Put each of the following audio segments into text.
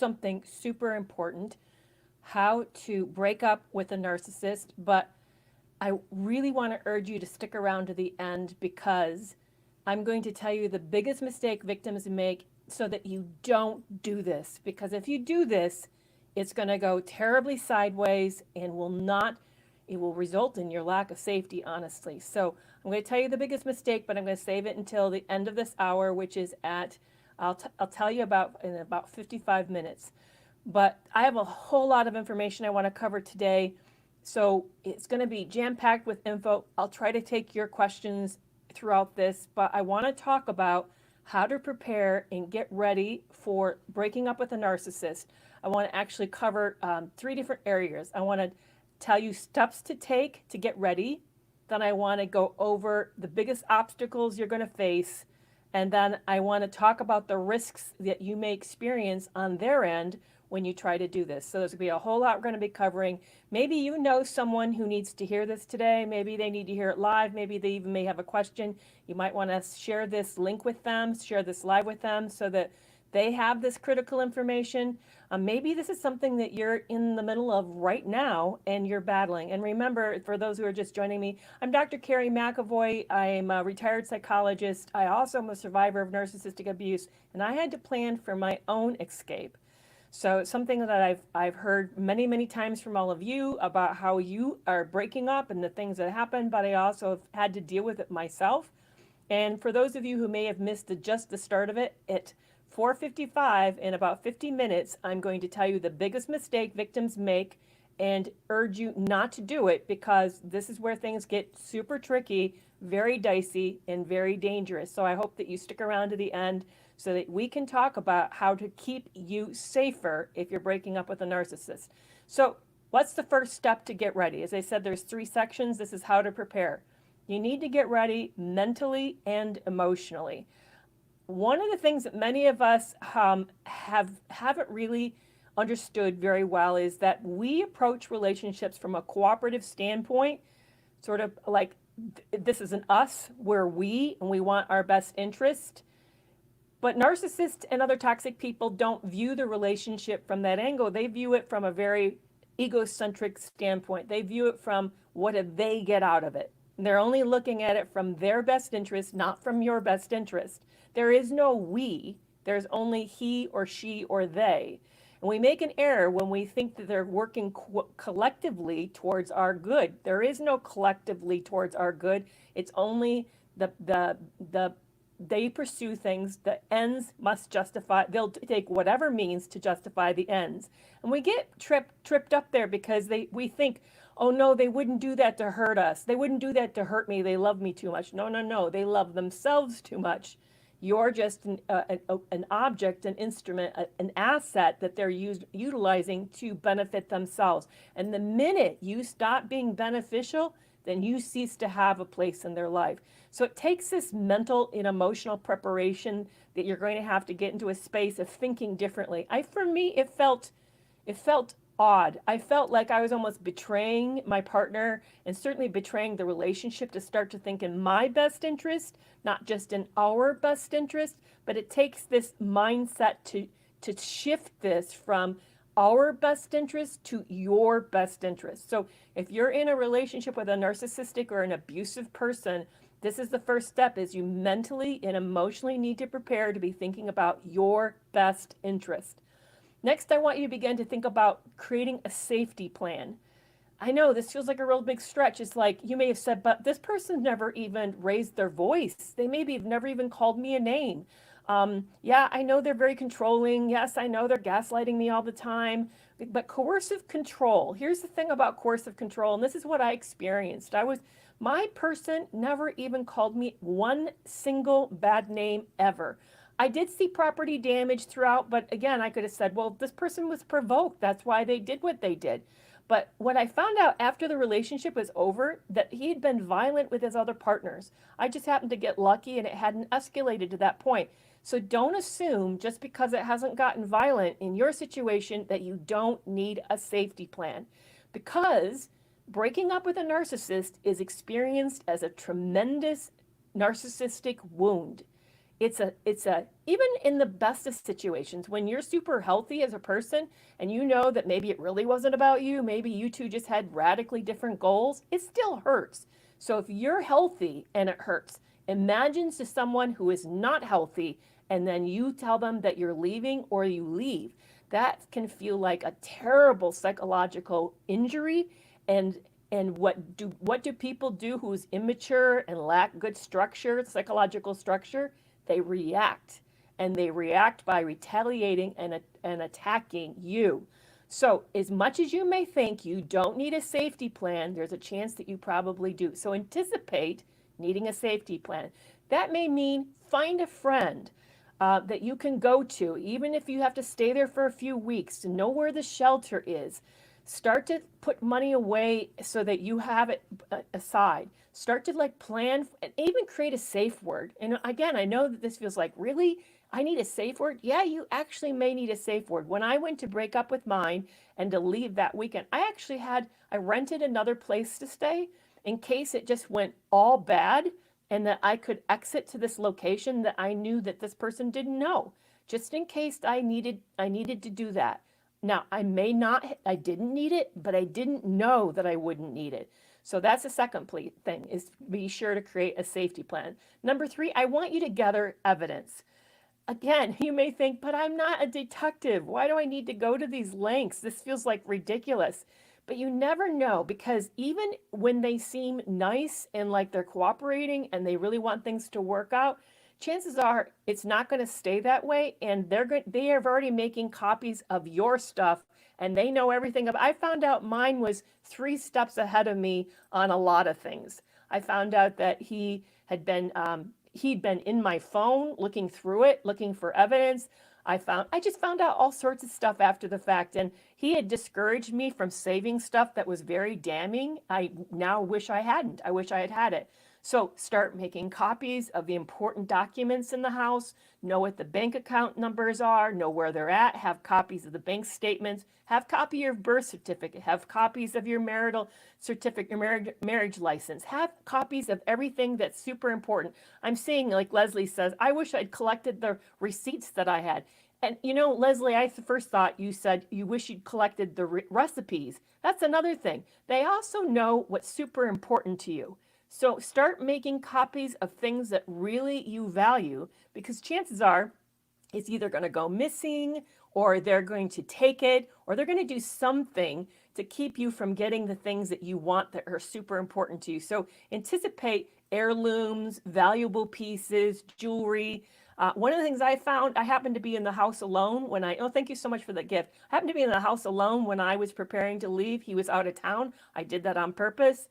something super important, how to break up with a narcissist, but I really want to urge you to stick around to the end because I'm going to tell you the biggest mistake victims make so that you don't do this. Because if you do this, it's going to go terribly sideways and it will result in your lack of safety, honestly. So I'm going to tell you the biggest mistake, but I'm going to save it until the end of this hour, which is I'll tell you about in about 55 minutes. But I have a whole lot of information I want to cover today. So it's going to be jam-packed with info. I'll try to take your questions throughout this, but I want to talk about how to prepare and get ready for breaking up with a narcissist. I want to actually cover 3 different areas. I want to tell you steps to take to get ready. Then I want to go over the biggest obstacles you're going to face. And then I want to talk about the risks that you may experience on their end when you try to do this. So there's going to be a whole lot we're going to be covering. Maybe you know someone who needs to hear this today. Maybe they need to hear it live. Maybe they even may have a question. You might want to share this link with them, share this live with them so that they have this critical information. Maybe this is something that you're in the middle of right now and you're battling. And remember, for those who are just joining me, I'm Dr. Kerry McAvoy. I'm a retired psychologist. I also am a survivor of narcissistic abuse, and I had to plan for my own escape. So it's something that I've heard many, many times from all of you about how you are breaking up and the things that happen, but I also have had to deal with it myself. And for those of you who may have missed just the start of it, at 4:55 in about 50 minutes, I'm going to tell you the biggest mistake victims make and urge you not to do it because this is where things get super tricky, very dicey, and very dangerous. So I hope that you stick around to the end so that we can talk about how to keep you safer if you're breaking up with a narcissist. So what's the first step to get ready? As I said, there's 3 sections. This is how to prepare. You need to get ready mentally and emotionally. One of the things that many of us haven't really understood very well is that we approach relationships from a cooperative standpoint, sort of like this is an us, we're we, and we want our best interest. But narcissists and other toxic people don't view the relationship from that angle. They view it from a very egocentric standpoint. They view it from what do they get out of it. And they're only looking at it from their best interest, not from your best interest. There is no we, there's only he or she or they. And we make an error when we think that they're working collectively towards our good. There is no collectively towards our good. It's only they pursue things, the ends must justify, they'll take whatever means to justify the ends. And we get tripped up there because we think, oh no, they wouldn't do that to hurt us. They wouldn't do that to hurt me. They love me too much. No. They love themselves too much. You're just an object, an instrument, an asset that they're utilizing to benefit themselves. And the minute you stop being beneficial, then you cease to have a place in their life. So it takes this mental and emotional preparation that you're going to have to get into a space of thinking differently. For me, it felt odd. I felt like I was almost betraying my partner and certainly betraying the relationship to start to think in my best interest, not just in our best interest, but it takes this mindset to shift this from our best interest to your best interest. So if you're in a relationship with a narcissistic or an abusive person, this is the first step, is you mentally and emotionally need to prepare to be thinking about your best interest. Next, I want you to begin to think about creating a safety plan. I know this feels like a real big stretch. It's like you may have said, but this person never even raised their voice. They maybe have never even called me a name. Yeah, I know they're very controlling. Yes, I know they're gaslighting me all the time. But coercive control, here's the thing about coercive control, and this is what I experienced. My person never even called me one single bad name ever. I did see property damage throughout, but again, I could have said, well, this person was provoked. That's why they did what they did. But what I found out after the relationship was over, that he had been violent with his other partners. I just happened to get lucky and it hadn't escalated to that point. So don't assume just because it hasn't gotten violent in your situation that you don't need a safety plan. Because breaking up with a narcissist is experienced as a tremendous narcissistic wound. it's a even in the best of situations, when you're super healthy as a person and you know that maybe it really wasn't about you, maybe you two just had radically different goals, it still hurts. So if you're healthy and it hurts, imagine to someone who is not healthy and then you tell them that you're leaving or you leave. That can feel like a terrible psychological injury. And what do people do who's immature and lack good structure, psychological structure? They react, and they react by retaliating and attacking you. So as much as you may think you don't need a safety plan, there's a chance that you probably do. So anticipate needing a safety plan. That may mean find a friend that you can go to, even if you have to stay there for a few weeks, to know where the shelter is. Start to put money away so that you have it aside. Start to like plan and even create a safe word. And again, I know that this feels like, really? I need a safe word? Yeah, you actually may need a safe word. When I went to break up with mine and to leave that weekend, I rented another place to stay in case it just went all bad and that I could exit to this location that I knew that this person didn't know, just in case I needed to do that. Now, I didn't need it, but I didn't know that I wouldn't need it. So that's the second thing, is be sure to create a safety plan. Number 3, I want you to gather evidence. Again, you may think, but I'm not a detective. Why do I need to go to these lengths? This feels like ridiculous. But you never know, because even when they seem nice and like they're cooperating and they really want things to work out, chances are it's not going to stay that way, and they are already making copies of your stuff and they know everything I found out mine was 3 steps ahead of me on a lot of things. I found out that he'd been in my phone looking through it, looking for evidence. I just found out all sorts of stuff after the fact, and he had discouraged me from saving stuff that was very damning. I now wish I hadn't. I wish I had had it. So start making copies of the important documents in the house, know what the bank account numbers are, know where they're at, have copies of the bank statements, have copy of your birth certificate, have copies of your marital certificate, your marriage license, have copies of everything that's super important. I'm saying, like Leslie says, I wish I'd collected the receipts that I had. And Leslie, I first thought you said you wish you'd collected the recipes. That's another thing. They also know what's super important to you. So start making copies of things that really you value, because chances are it's either going to go missing, or they're going to take it, or they're going to do something to keep you from getting the things that you want that are super important to you. So anticipate heirlooms, valuable pieces, jewelry. One of the things I found, I happened to be in the house alone when thank you so much for the gift. I happened to be in the house alone when I was preparing to leave. He was out of town. I did that on purpose.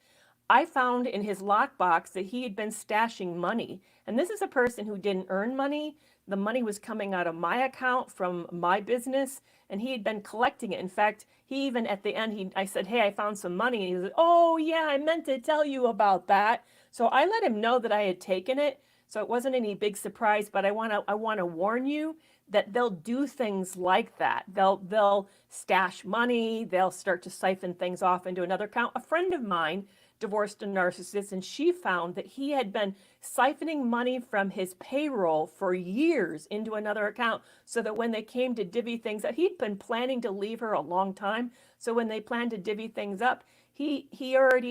I found in his lockbox that he had been stashing money. And this is a person who didn't earn money. The money was coming out of my account from my business, and he had been collecting it. In fact, he even at the end, I said, hey, I found some money. And he said, oh, yeah, I meant to tell you about that. So I let him know that I had taken it. So it wasn't any big surprise, but I want to warn you that they'll do things like that. They'll stash money. They'll start to siphon things off into another account. A friend of mine divorced a narcissist, and she found that he had been siphoning money from his payroll for years into another account, so that when they came to divvy things up, he'd been planning to leave her a long time. So when they planned to divvy things up, he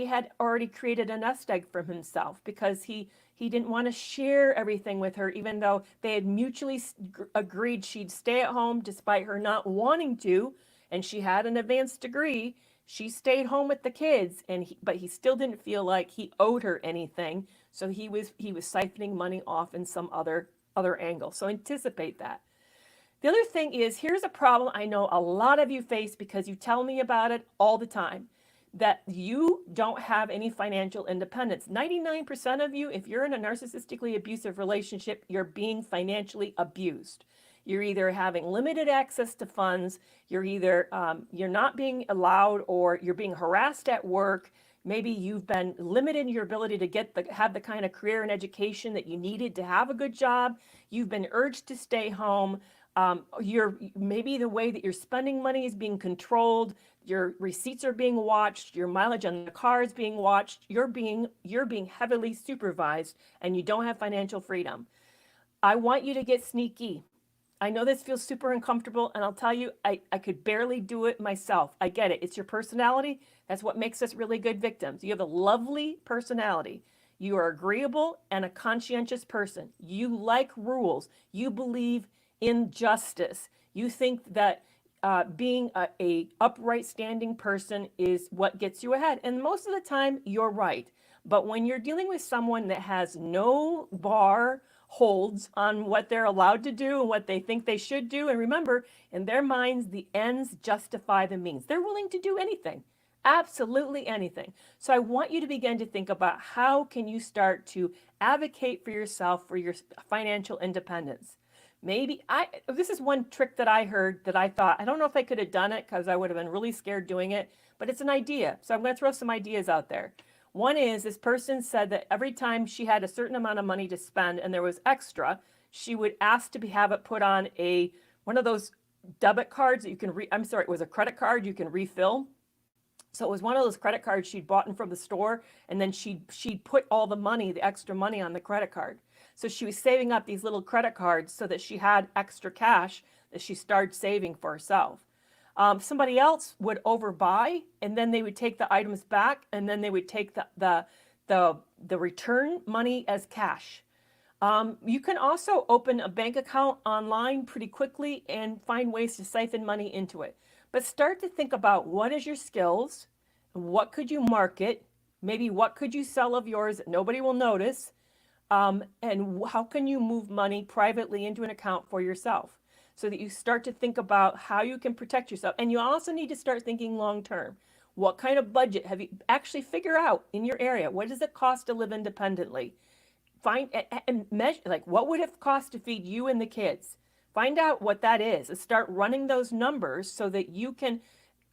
had created a nest egg for himself, because he didn't want to share everything with her, even though they had mutually agreed she'd stay at home despite her not wanting to, and she had an advanced degree. She stayed home with the kids, but he still didn't feel like he owed her anything. So he was siphoning money off in some other angle. So anticipate that. The other thing is, here's a problem I know a lot of you face, because you tell me about it all the time, that you don't have any financial independence. 99% of you, if you're in a narcissistically abusive relationship, you're being financially abused. You're either having limited access to funds, you're not being allowed, or you're being harassed at work. Maybe you've been limited in your ability to have the kind of career and education that you needed to have a good job. You've been urged to stay home. Maybe the way that you're spending money is being controlled. Your receipts are being watched. Your mileage on the car is being watched. You're being heavily supervised, and you don't have financial freedom. I want you to get sneaky. I know this feels super uncomfortable, and I'll tell you, I could barely do it myself. I get it. It's your personality. That's what makes us really good victims. You have a lovely personality. You are agreeable and a conscientious person. You like rules. You believe in justice. You think that being a upright standing person is what gets you ahead. And most of the time, you're right. But when you're dealing with someone that has no bar holds on what they're allowed to do and what they think they should do. And remember, in their minds, the ends justify the means. They're willing to do anything, absolutely anything. So I want you to begin to think about how can you start to advocate for yourself for your financial independence. Maybe this is one trick that I heard that I thought, I don't know if I could have done it because I would have been really scared doing it, but it's an idea. So I'm going to throw some ideas out there. One is this person said that every time she had a certain amount of money to spend and there was extra, she would ask to have it put on one of those debit cards that you can it was a credit card you can refill. So it was one of those credit cards she'd bought from the store, and then she'd put all the money, the extra money, on the credit card. So she was saving up these little credit cards so that she had extra cash that she started saving for herself. Somebody else would overbuy, and then they would take the items back, and then they would take the return money as cash. You can also open a bank account online pretty quickly and find ways to siphon money into it. But start to think about what is your skills, what could you market, maybe what could you sell of yours that nobody will notice, and how can you move money privately into an account for yourself, so that you start to think about how you can protect yourself. And you also need to start thinking long term. What kind of budget have you actually figure out in your area? What does it cost to live independently? Find and measure, like, what would it cost to feed you and the kids? Find out what that is and start running those numbers so that you can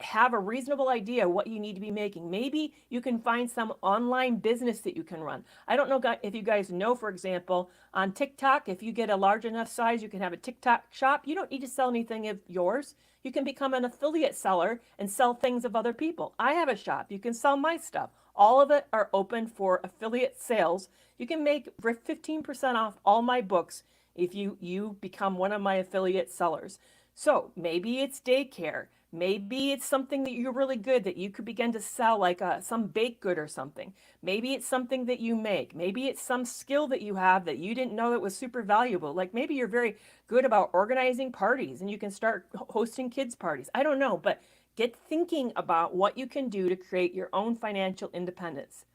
have a reasonable idea what you need to be making. Maybe you can find some online business that you can run. I don't know if you guys know, for example, on TikTok, if you get a large enough size, you can have a TikTok shop. You don't need to sell anything of yours. You can become an affiliate seller and sell things of other people. I have a shop. You can sell my stuff. All of it are open for affiliate sales. You can make 15% off all my books if you become one of my affiliate sellers. So maybe it's daycare. Maybe it's something that you're really good that you could begin to sell, like some baked good or something. Maybe it's something that you make. Maybe it's some skill that you have that you didn't know that was super valuable. Like maybe you're very good about organizing parties and you can start hosting kids' parties. I don't know, but get thinking about what you can do to create your own financial independence.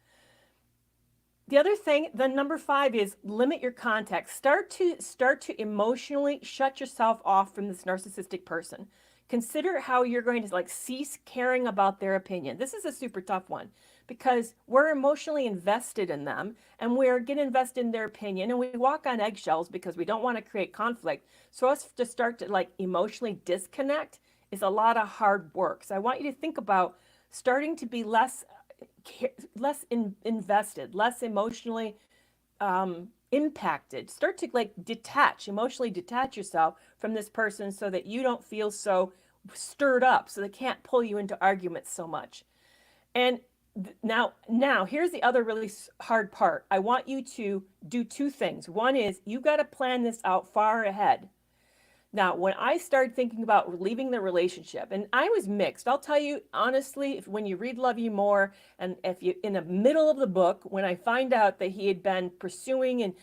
The other thing, the number 5, is limit your contact. Start to emotionally shut yourself off from this narcissistic person. Consider how you're going to cease caring about their opinion. This is a super tough one because we're emotionally invested in them and we're getting invested in their opinion, and we walk on eggshells because we don't want to create conflict. So us to start to emotionally disconnect is a lot of hard work. So I want you to think about starting to be less invested, less emotionally impacted. Start to emotionally detach yourself from this person so that you don't feel so stirred up, so they can't pull you into arguments so much. And now here's the other really hard part. I want you to do 2 things. One is you've got to plan this out far ahead. Now, when I started thinking about leaving the relationship, and I was mixed, I'll tell you honestly, when you read Love You More, and if you in the middle of the book, when I find out that he had been pursuing and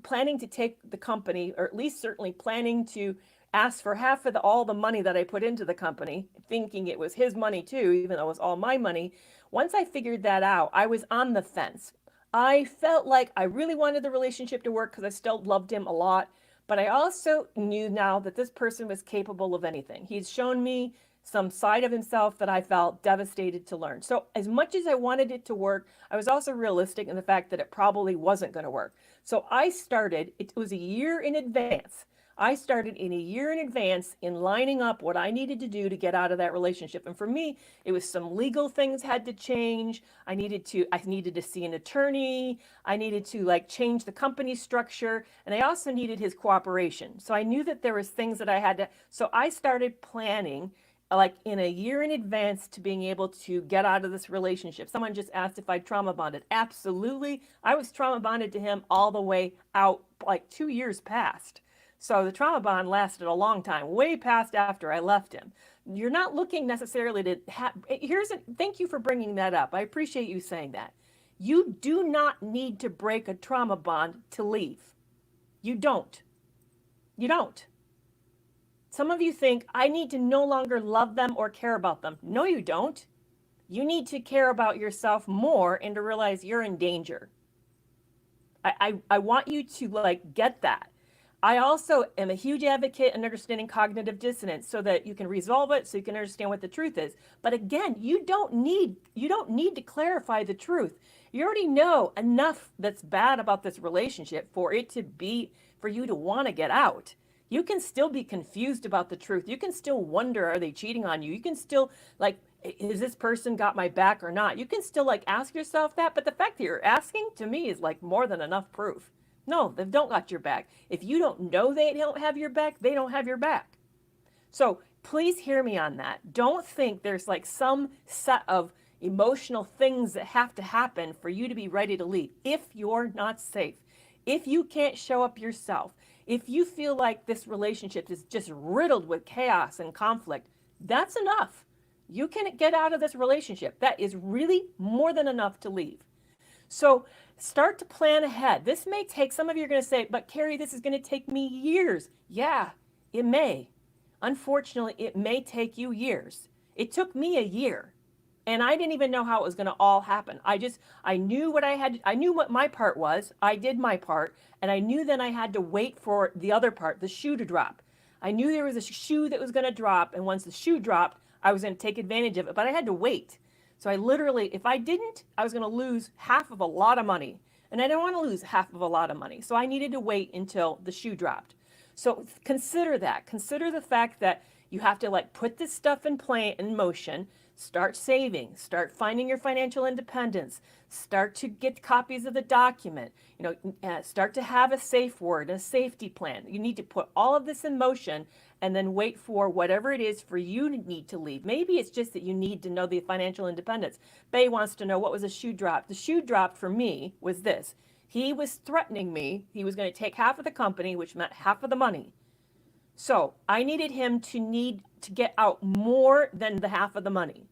planning to take the company, or at least certainly planning to ask for half of all the money that I put into the company, thinking it was his money too, even though it was all my money. Once I figured that out, I was on the fence. I felt like I really wanted the relationship to work because I still loved him a lot. But I also knew now that this person was capable of anything. He'd shown me some side of himself that I felt devastated to learn. So as much as I wanted it to work, I was also realistic in the fact that it probably wasn't going to work. So it was a year in advance. I started in a year in advance in lining up what I needed to do to get out of that relationship. And for me, it was some legal things had to change. I needed to see an attorney. I needed to change the company structure. And I also needed his cooperation. So I knew that there was things that I had to, so I started planning like in a year in advance to being able to get out of this relationship. Someone just asked if I trauma bonded. Absolutely. I was trauma bonded to him all the way out, like 2 years past. So the trauma bond lasted a long time, way past after I left him. You're not looking necessarily to thank you for bringing that up. I appreciate you saying that. You do not need to break a trauma bond to leave. You don't. You don't. Some of you think, I need to no longer love them or care about them. No, you don't. You need to care about yourself more and to realize you're in danger. I want you to like get that. I also am a huge advocate in understanding cognitive dissonance so that you can resolve it, so you can understand what the truth is. But again, you don't need to clarify the truth. You already know enough that's bad about this relationship for you to want to get out. You can still be confused about the truth. You can still wonder, are they cheating on you? You can still like, is this person got my back or not? You can still like ask yourself that, but the fact that you're asking to me is like more than enough proof. No, they don't got your back. If you don't know they don't have your back, they don't have your back. So please hear me on that. Don't think there's like some set of emotional things that have to happen for you to be ready to leave. If you're not safe, if you can't show up yourself, if you feel like this relationship is just riddled with chaos and conflict, that's enough. You can get out of this relationship. That is really more than enough to leave. So start to plan ahead. This may take, some of you are going to say, but Kerry, this is going to take me years. Yeah, it may. Unfortunately, it may take you years. It took me a year. And I didn't even know how it was going to all happen. I knew what my part was. I did my part. And I knew then I had to wait for the other part, the shoe to drop. I knew there was a shoe that was going to drop. And once the shoe dropped, I was going to take advantage of it. But I had to wait. So I literally, if I didn't, I was going to lose half of a lot of money. And I didn't want to lose half of a lot of money. So I needed to wait until the shoe dropped. So consider that. Consider the fact that you have to like put this stuff in motion. Start saving, start finding your financial independence, start to get copies of the document, start to have a safe word, a safety plan. You need to put all of this in motion and then wait for whatever it is for you to need to leave. Maybe it's just that you need to know the financial independence. Bay wants to know, what was a shoe drop? The shoe drop for me was this. He was threatening me. He was going to take half of the company, which meant half of the money. So I needed him to get out more than the half of the money.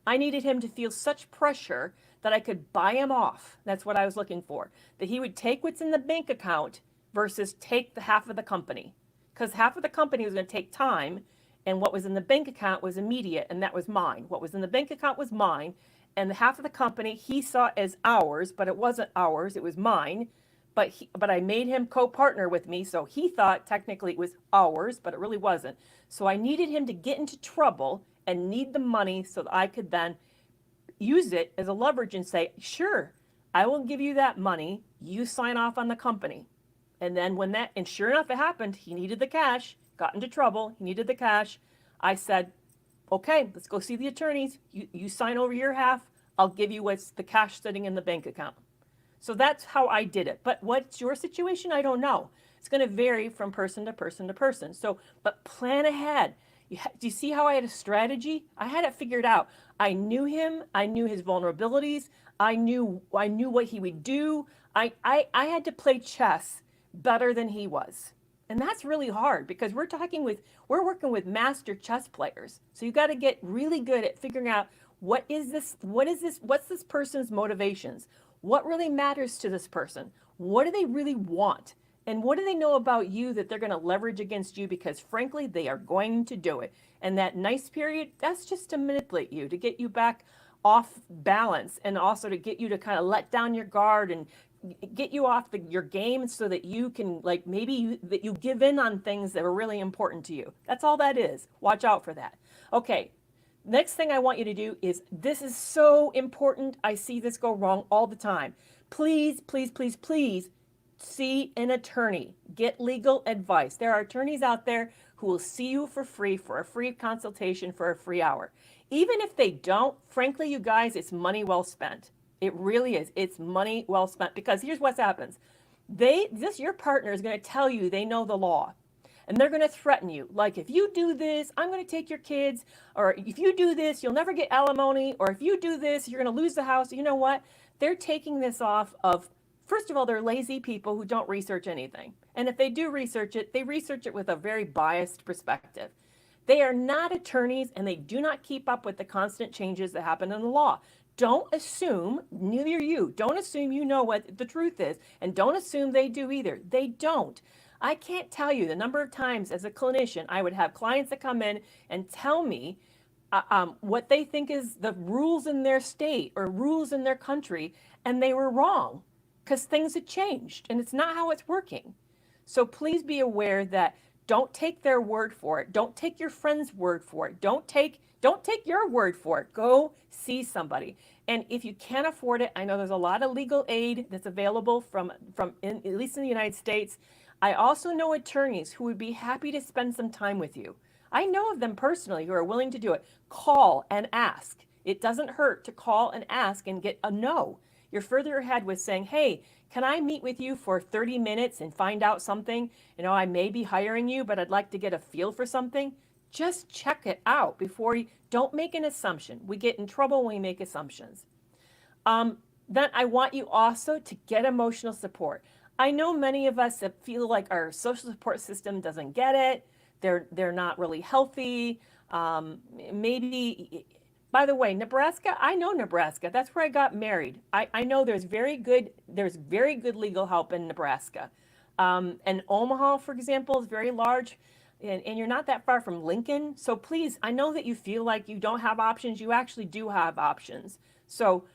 I needed him to feel such pressure that I could buy him off. That's what I was looking for. That he would take what's in the bank account versus take the half of the company. Because half of the company was going to take time, and what was in the bank account was immediate, and that was mine. What was in the bank account was mine, and the half of the company he saw as ours, but it wasn't ours, it was mine. But I made him co-partner with me, so he thought technically it was ours, but it really wasn't. So I needed him to get into trouble and need the money so that I could then use it as a leverage and say, sure, I will give you that money. You sign off on the company. And then and sure enough, it happened. He needed the cash, got into trouble. He needed the cash. I said, okay, let's go see the attorneys. You sign over your half. I'll give you what's the cash sitting in the bank account. So that's how I did it. But what's your situation? I don't know. It's going to vary from person to person to person. So, but plan ahead. Do you see how I had a strategy? I had it figured out. I knew him. I knew his vulnerabilities. I knew what he would do. I had to play chess better than he was. And that's really hard because we're working with master chess players. So you got to get really good at figuring out what's this person's motivations? What really matters to this person? What do they really want? And what do they know about you that they're going to leverage against you? Because frankly, they are going to do it. And that nice period, that's just to manipulate you, to get you back off balance, and also to get you to kind of let down your guard and get you off your game so that you can that you give in on things that are really important to you. That's all that is. Watch out for that. Okay. Next thing I want you to do is, this is so important. I see this go wrong all the time. Please, please, please, please see an attorney. Get legal advice. There are attorneys out there who will see you for free, for a free consultation, for a free hour. Even if they don't, frankly, you guys, it's money well spent. It really is. It's money well spent, because here's what happens. Your partner is going to tell you they know the law. And they're going to threaten you. Like, if you do this, I'm going to take your kids. Or if you do this, you'll never get alimony. Or if you do this, you're going to lose the house. You know what? They're taking this off of, first of all, they're lazy people who don't research anything. And if they do research it, they research it with a very biased perspective. They are not attorneys, and they do not keep up with the constant changes that happen in the law. Don't assume, neither you, don't assume you know what the truth is, and don't assume they do either. They don't. I can't tell you the number of times as a clinician I would have clients that come in and tell me what they think is the rules in their state or rules in their country, and they were wrong because things had changed, and it's not how it's working. So please be aware that don't take their word for it. Don't take your friend's word for it. Don't take your word for it. Go see somebody. And if you can't afford it, I know there's a lot of legal aid that's available from at least in the United States. I also know attorneys who would be happy to spend some time with you. I know of them personally who are willing to do it. Call and ask. It doesn't hurt to call and ask and get a no. You're further ahead with saying, hey, can I meet with you for 30 minutes and find out something? You know, I may be hiring you, but I'd like to get a feel for something. Just check it out before you, don't make an assumption. We get in trouble when we make assumptions. Then I want you also to get emotional support. I know many of us that feel like our social support system doesn't get it. They're not really healthy. Maybe, by the way, Nebraska, I know Nebraska. That's where I got married. I know there's very good legal help in Nebraska. And Omaha, for example, is very large. And you're not that far from Lincoln. So please, I know that you feel like you don't have options. You actually do have options. So,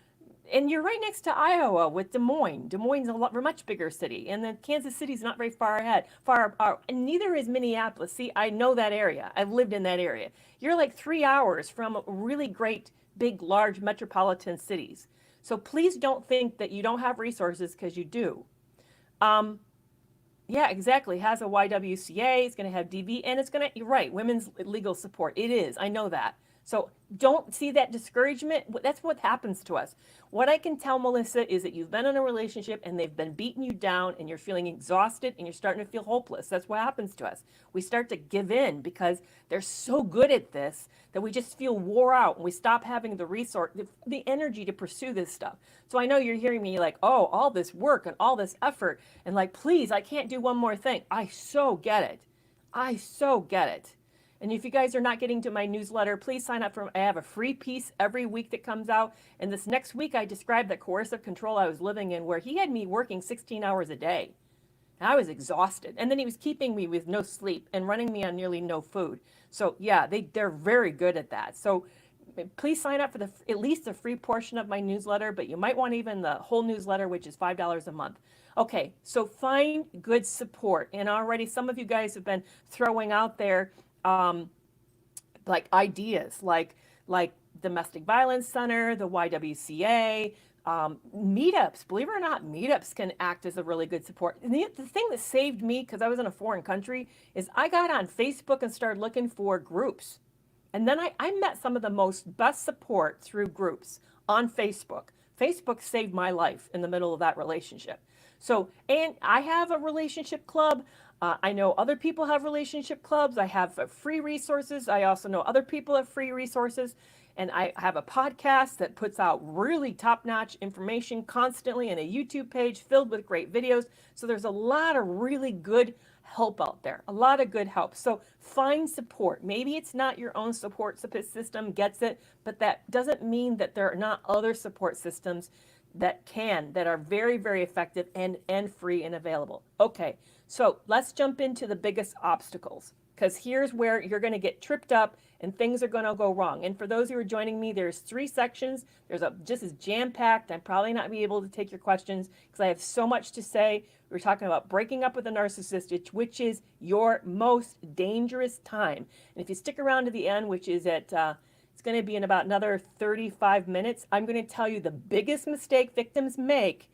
and you're right next to Iowa with Des Moines. Des Moines is a much bigger city. And then Kansas City's not very far ahead. And neither is Minneapolis. See, I know that area. I've lived in that area. You're like 3 hours from really great, big, large metropolitan cities. So please don't think that you don't have resources, because you do. Yeah, exactly. It has a YWCA, it's going to have DV, and it's going to, you're right, women's legal support. It is. I know that. So don't see that discouragement. That's what happens to us. What I can tell, Melissa, is that you've been in a relationship and they've been beating you down and you're feeling exhausted and you're starting to feel hopeless. That's what happens to us. We start to give in because they're so good at this that we just feel wore out and we stop having the resource, the energy to pursue this stuff. So I know you're hearing me like, oh, all this work and all this effort and like, please, I can't do one more thing. I so get it. I so get it. And if you guys are not getting to my newsletter, please sign up for, I have a free piece every week that comes out. And this next week, I described the coercive control I was living in, where he had me working 16 hours a day. And I was exhausted. And then he was keeping me with no sleep and running me on nearly no food. So yeah, they're very good at that. So please sign up for at least a free portion of my newsletter, but you might want even the whole newsletter, which is $5 a month. Okay, so find good support. And already some of you guys have been throwing out there like ideas like Domestic Violence Center, the YWCA, meetups. Believe it or not, meetups can act as a really good support. And the thing that saved me, because I was in a foreign country, is I got on Facebook and started looking for groups. And then I met some of the best support through groups on Facebook. Facebook saved my life in the middle of that relationship. So, and I have a relationship club. I know other people have relationship clubs. I have free resources. I also know other people have free resources. And I have a podcast that puts out really top-notch information constantly, and a YouTube page filled with great videos. So there's a lot of really good help out there, a lot of good help. So find support. Maybe it's not your own support system gets it, but that doesn't mean that there are not other support systems that are very, very effective and free and available. Okay, so let's jump into the biggest obstacles, because here's where you're going to get tripped up and things are going to go wrong. And for those who are joining me, there's 3 sections. Just as jam-packed. I'm probably not be able to take your questions because I have so much to say. We're talking about breaking up with a narcissist, which is your most dangerous time. And if you stick around to the end, which is at it's going to be in about another 35 minutes. I'm going to tell you the biggest mistake victims make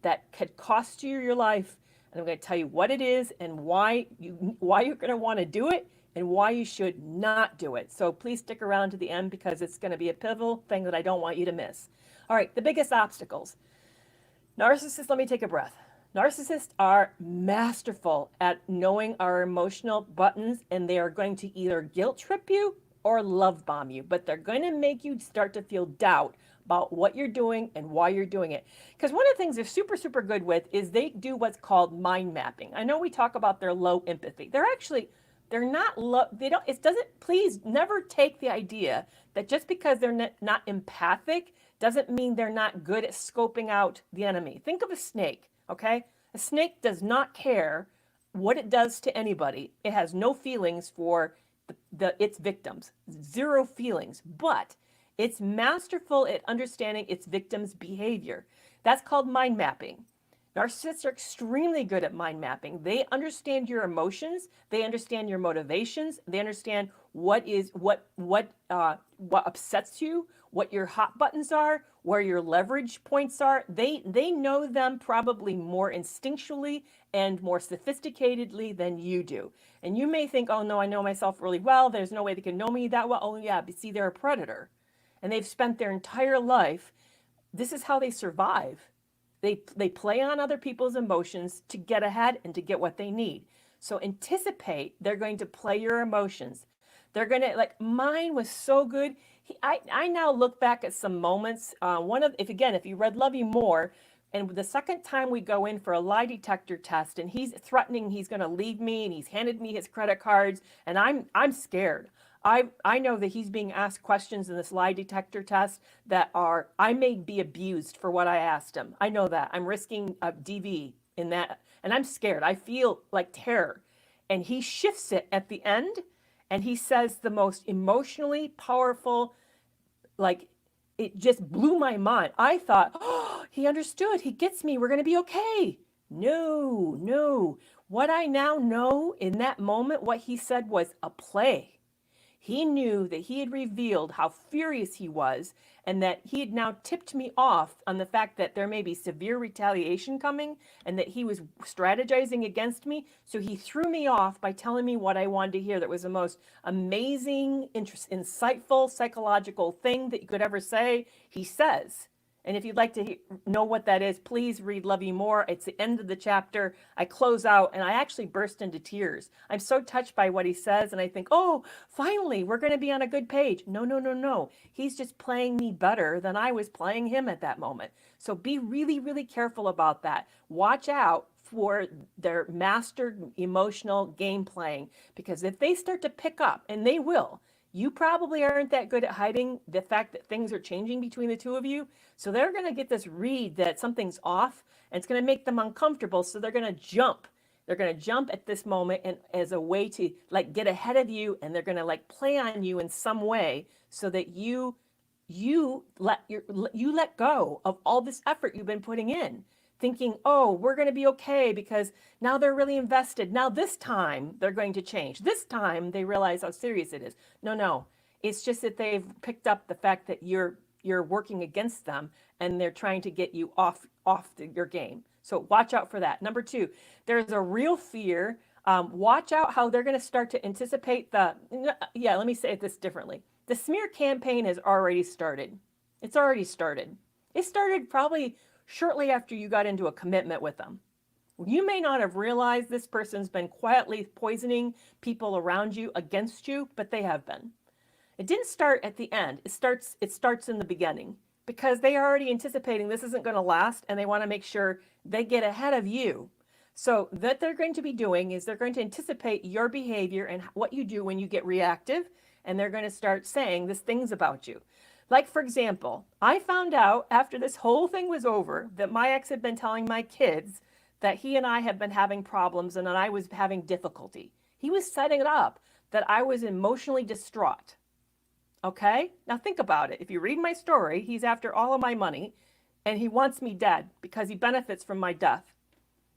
that could cost you your life. And I'm going to tell you what it is and why you're going to want to do it and why you should not do it. So please stick around to the end because it's going to be a pivotal thing that I don't want you to miss. All right, the biggest obstacles. Narcissists, let me take a breath. Narcissists are masterful at knowing our emotional buttons, and they are going to either guilt trip you or love bomb you, but they're going to make you start to feel doubt about what you're doing and why you're doing it. Because one of the things they're super, super good with is they do what's called mind mapping. I know we talk about their low empathy. They're not low, they don't, it doesn't, please never take the idea that just because they're not empathic doesn't mean they're not good at scoping out the enemy. Think of a snake, okay? A snake does not care what it does to anybody. It has no feelings for its victims, zero feelings, but it's masterful at understanding its victim's behavior. That's called mind mapping. Narcissists are extremely good at mind mapping. They understand your emotions. They understand your motivations. They understand what upsets you, what your hot buttons are, where your leverage points are. They know them probably more instinctually and more sophisticatedly than you do. And you may think, oh no, I know myself really well. There's no way they can know me that well. Oh yeah, but see, they're a predator. And they've spent their entire life, this is how they survive. They play on other people's emotions to get ahead and to get what they need. So anticipate they're going to play your emotions. They're going to, like, mine was so good. I now look back at some moments. If you read Love You More, and the second time we go in for a lie detector test, and he's threatening he's going to leave me, and he's handed me his credit cards, and I'm scared. I know that he's being asked questions in this lie detector test that are, I may be abused for what I asked him. I know that. I'm risking a DV in that, and I'm scared. I feel like terror. And he shifts it at the end, and he says the most emotionally powerful, like, it just blew my mind. I thought, oh, he understood. He gets me. We're going to be okay. No, no. What I now know in that moment, what he said was a play. He knew that he had revealed how furious he was and that he had now tipped me off on the fact that there may be severe retaliation coming and that he was strategizing against me. So he threw me off by telling me what I wanted to hear. That was the most amazing, insightful, psychological thing that you could ever say. He says. And if you'd like to know what that is, please read Love You More. It's the end of the chapter. I close out and I actually burst into tears. I'm so touched by what he says. And I think, oh, finally, we're going to be on a good page. No, no, no, no. He's just playing me better than I was playing him at that moment. So be really, really careful about that. Watch out for their master emotional game playing, because if they start to pick up, and they will, you probably aren't that good at hiding the fact that things are changing between the two of you. So they're going to get this read that something's off, and it's going to make them uncomfortable. So they're going to jump. They're going to jump at this moment and as a way to, like, get ahead of you, and they're going to, like, play on you in some way so that you let go of all this effort you've been putting in, thinking, oh, we're going to be okay because now they're really invested. Now this time they're going to change. This time they realize how serious it is. No, no. It's just that they've picked up the fact that you're working against them, and they're trying to get you off your game. So watch out for that. Number two, there's a real fear. Watch out how they're going to start to anticipate let me say this differently. The smear campaign has already started. It's already started. It started probably shortly after you got into a commitment with them. You may not have realized this person's been quietly poisoning people around you against you, but they have been. It didn't start at the end. It starts in the beginning, because they are already anticipating this isn't going to last, and they want to make sure they get ahead of you. So what they're going to be doing is they're going to anticipate your behavior and what you do when you get reactive, and they're going to start saying these things about you. Like, for example, I found out after this whole thing was over that my ex had been telling my kids that he and I had been having problems and that I was having difficulty. He was setting it up that I was emotionally distraught. Okay? Now think about it. If you read my story, he's after all of my money, and he wants me dead because he benefits from my death.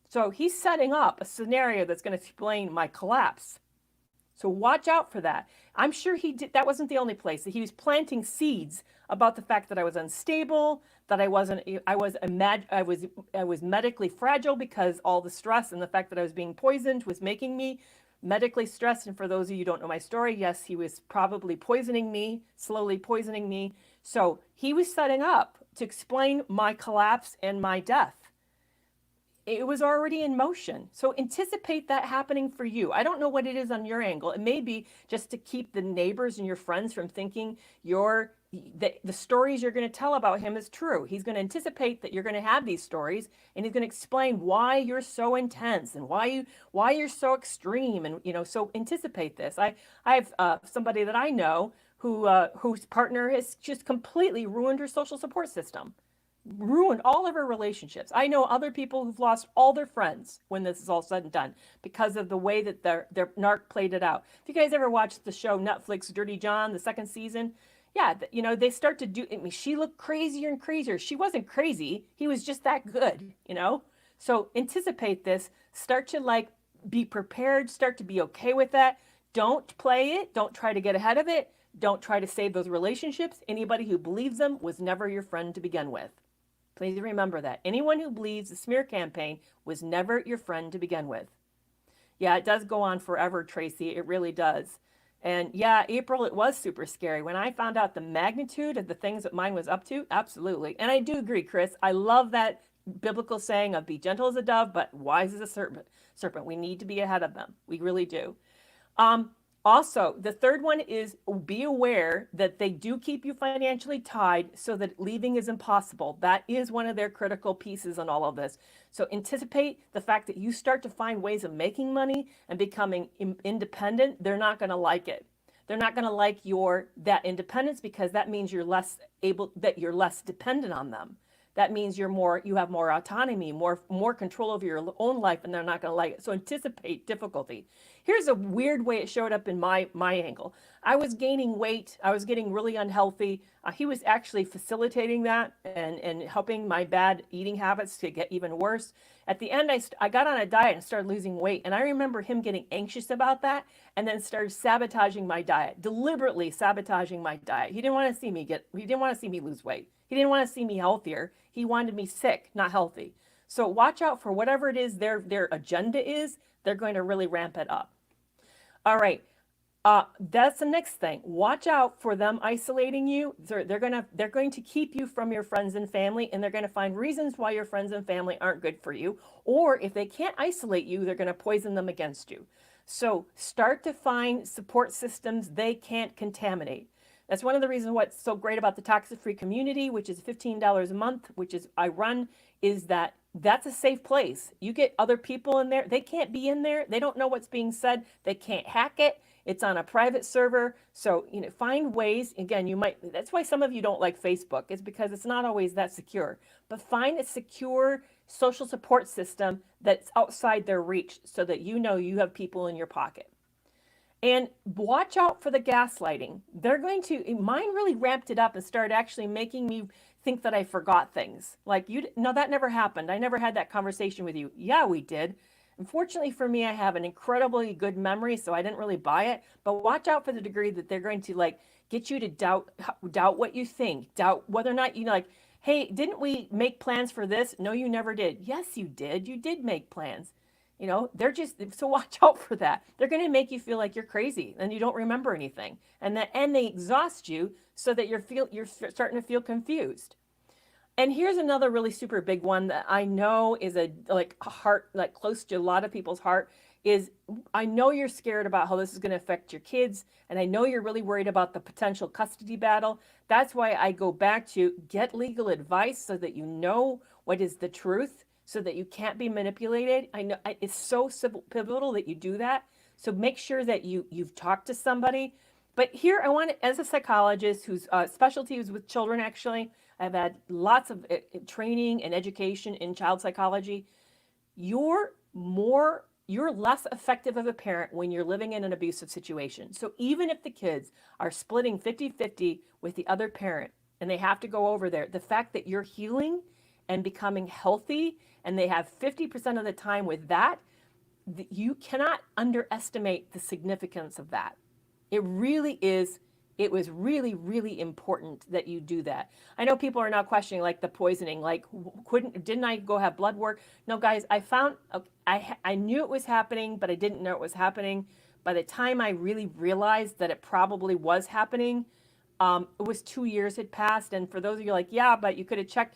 So he's setting up a scenario that's going to explain my collapse. So watch out for that. I'm sure that wasn't the only place. He was planting seeds about the fact that I was unstable, that I was medically fragile because all the stress and the fact that I was being poisoned was making me medically stressed. And for those of you who don't know my story, yes, he was probably poisoning me, slowly poisoning me. So he was setting up to explain my collapse and my death. it was already in motion. So anticipate that happening for you. I don't know what it is on your angle. It may be just to keep the neighbors and your friends from thinking the stories you're going to tell about him is true. He's going to anticipate that you're going to have these stories, and he's going to explain why you're so intense and why you're so extreme, and so anticipate this. I have somebody that I know whose partner has just completely ruined her social support system, ruined all of her relationships. I know other people who've lost all their friends when this is all said and done because of the way that their narc played it out. If you guys ever watched the show Netflix Dirty John, the second season, yeah, they start to do, I mean, she looked crazier and crazier. She wasn't crazy. He was just that good. So anticipate this, start to be prepared, start to be okay with that. Don't play it. Don't try to get ahead of it. Don't try to save those relationships. Anybody who believes them was never your friend to begin with. Please remember that. Anyone who believes the smear campaign was never your friend to begin with. Yeah, it does go on forever, Tracy. It really does. And yeah, April, it was super scary. When I found out the magnitude of the things that mine was up to, absolutely. And I do agree, Chris. I love that biblical saying of be gentle as a dove, but wise as a serpent. We need to be ahead of them. We really do. Also, the third one is be aware that they do keep you financially tied so that leaving is impossible. That is one of their critical pieces in all of this. So anticipate the fact that you start to find ways of making money and becoming independent. They're not going to like it. They're not going to like that independence, because that means you're less dependent on them. That means you have more autonomy, more control over your own life, and they're not going to like it. So anticipate difficulty. Here's a weird way it showed up in my angle. I was gaining weight. I was getting really unhealthy. He was actually facilitating that and helping my bad eating habits to get even worse. At the end, I got on a diet and started losing weight. And I remember him getting anxious about that and then started sabotaging my diet, deliberately sabotaging my diet. He didn't want to see me lose weight. He didn't want to see me healthier. He wanted me sick, not healthy. So watch out for whatever it is their agenda is. They're going to really ramp it up. All right. That's the next thing. Watch out for them isolating you. They're going to keep you from your friends and family, and they're going to find reasons why your friends and family aren't good for you. Or if they can't isolate you, they're going to poison them against you. So start to find support systems they can't contaminate. That's one of the reasons what's so great about the Toxic Free community, which is $15 a month, I run, is that that's a safe place. You get other people in there. They can't be in there. They don't know what's being said. They can't hack it. It's on a private server. So, find ways. Again, that's why some of you don't like Facebook, is because it's not always that secure. But find a secure social support system that's outside their reach so that you have people in your pocket. And watch out for the gaslighting. Mine really ramped it up and started actually making me think that I forgot things. Like, no, that never happened. I never had that conversation with you. Yeah, we did. Unfortunately for me, I have an incredibly good memory, so I didn't really buy it. But watch out for the degree that they're going to get you to doubt what you think, doubt whether or not hey, didn't we make plans for this? No, you never did. Yes, you did. You did make plans. So watch out for that. They're going to make you feel like you're crazy and you don't remember anything. And they exhaust you so that you're starting to feel confused. And here's another really super big one that I know is a heart, close to a lot of people's heart, is I know you're scared about how this is going to affect your kids. And I know you're really worried about the potential custody battle. That's why I go back to get legal advice so that you know what is the truth, so that you can't be manipulated. I know it's so pivotal that you do that. So make sure that you've talked to somebody. But here I want to, as a psychologist whose specialty is with children, actually, I've had lots of training and education in child psychology. You're less effective of a parent when you're living in an abusive situation. So even if the kids are splitting 50-50 with the other parent and they have to go over there, the fact that you're healing and becoming healthy and they have 50% of the time with that, you cannot underestimate the significance of that. It really is. It was really, really important that you do that. I know people are now questioning the poisoning, didn't I go have blood work? No, guys, I knew it was happening, but I didn't know it was happening. By the time I really realized that it probably was happening, it was 2 years had passed. And for those of you yeah, but you could have checked.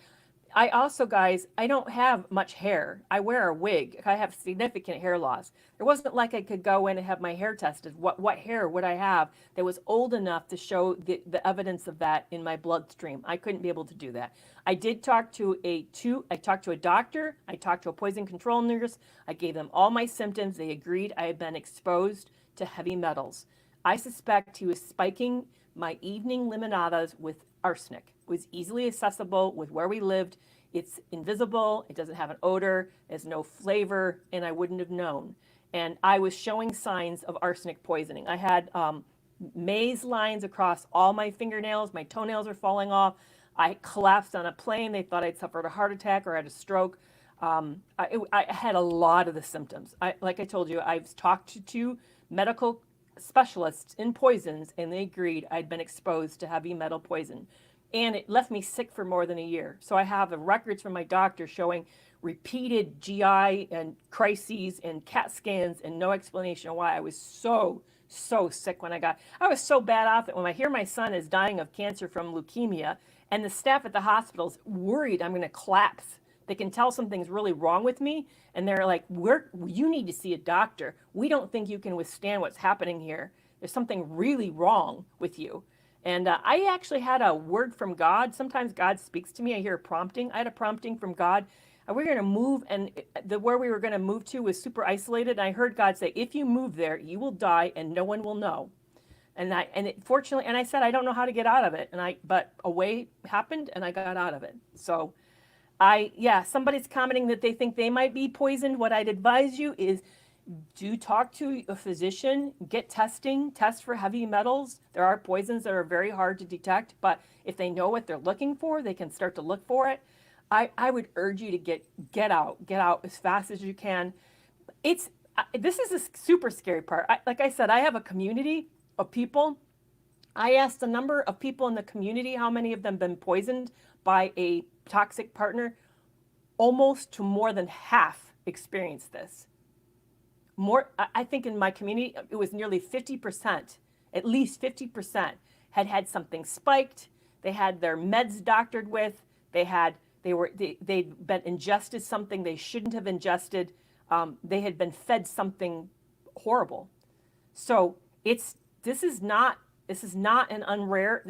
I also, guys, I don't have much hair. I wear a wig. I have significant hair loss. It wasn't like I could go in and have my hair tested. What hair would I have that was old enough to show the evidence of that in my bloodstream? I couldn't be able to do that. I did talk to I talked to a doctor. I talked to a poison control nurse. I gave them all my symptoms. They agreed I had been exposed to heavy metals. I suspect he was spiking my evening limonades with arsenic. It was easily accessible with where we lived. It's invisible. It doesn't have an odor. It has no flavor, and I wouldn't have known. And I was showing signs of arsenic poisoning. I had maze lines across all my fingernails. My toenails are falling off. I collapsed on a plane. They thought I'd suffered a heart attack or had a stroke. I had a lot of the symptoms. Like I told you, I've talked to two medical specialists in poisons, and they agreed I'd been exposed to heavy metal poison. And it left me sick for more than a year. So I have the records from my doctor showing repeated GI and crises and CAT scans and no explanation why. I was so sick when I was so bad off that when I hear my son is dying of cancer from leukemia and the staff at the hospital's worried I'm going to collapse. They can tell something's really wrong with me, and they're like, you need to see a doctor. We don't think you can withstand what's happening here. There's something really wrong with you. And I actually had a word from God. Sometimes God speaks to me. I hear a prompting. I had a prompting from God. We were going to move, and where we were going to move to was super isolated. And I heard God say, if you move there, you will die, and no one will know. Fortunately, I said, I don't know how to get out of it. But a way happened, and I got out of it. So somebody's commenting that they think they might be poisoned. What I'd advise you is do talk to a physician, get testing, test for heavy metals. There are poisons that are very hard to detect, but if they know what they're looking for, they can start to look for it. I would urge you to get out as fast as you can. This is a super scary part. Like I said, I have a community of people. I asked a number of people in the community how many of them been poisoned by a toxic partner. Almost to more than half experienced this. I think in my community, it was nearly 50%, at least 50% had something spiked. They had their meds doctored with. They'd been ingested something they shouldn't have ingested. They had been fed something horrible. So this is not rare.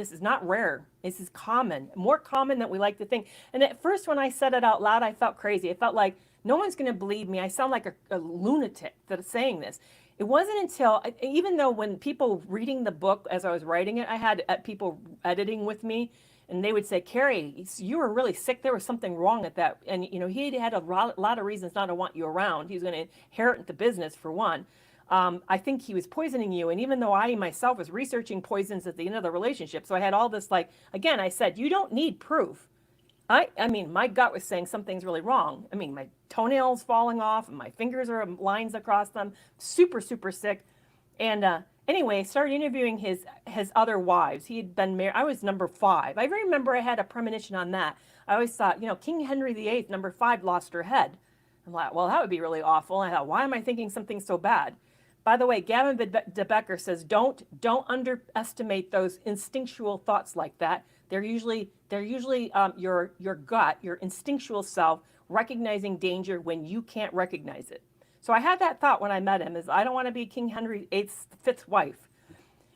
This is common, more common than we like to think. And at first, when I said it out loud, I felt crazy. I felt like no one's going to believe me. I sound like a lunatic that is saying this. It wasn't until, even though when people reading the book as I was writing it, I had people editing with me, and they would say, Kerry, you were really sick. There was something wrong at that. And, he had a lot of reasons not to want you around. He was going to inherit the business, for one. I think he was poisoning you. And even though I myself was researching poisons at the end of the relationship, so I had all this, again, I said, you don't need proof. I mean, my gut was saying something's really wrong. I mean, my toenails falling off and my fingers are lines across them, super sick. And anyway, I started interviewing his other wives. He had been married. I was number 5. I remember I had a premonition on that. I always thought, King Henry VIII, number 5, lost her head. I'm like, well, that would be really awful. And I thought, why am I thinking something so bad? By the way, Gavin DeBecker says, don't underestimate those instinctual thoughts like that. They're usually your gut, your instinctual self recognizing danger when you can't recognize it. So I had that thought when I met him, is I don't want to be King Henry VIII's 5th wife.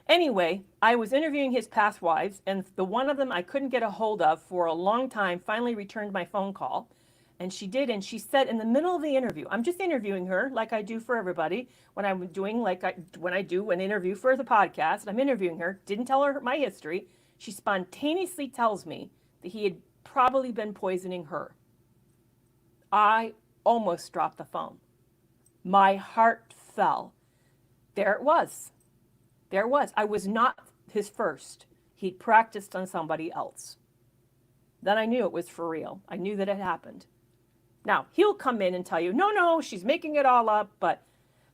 Anyway, I was interviewing his past wives, and the one of them I couldn't get a hold of for a long time finally returned my phone call. And she did, and she said in the middle of the interview, I'm just interviewing her like I do for everybody when I'm doing when I do an interview for the podcast. I'm interviewing her, didn't tell her my history. She spontaneously tells me that he had probably been poisoning her. I almost dropped the phone. My heart fell. There it was. I was not his first. He'd practiced on somebody else. Then I knew it was for real. I knew that it happened. Now, he'll come in and tell you, no, she's making it all up, but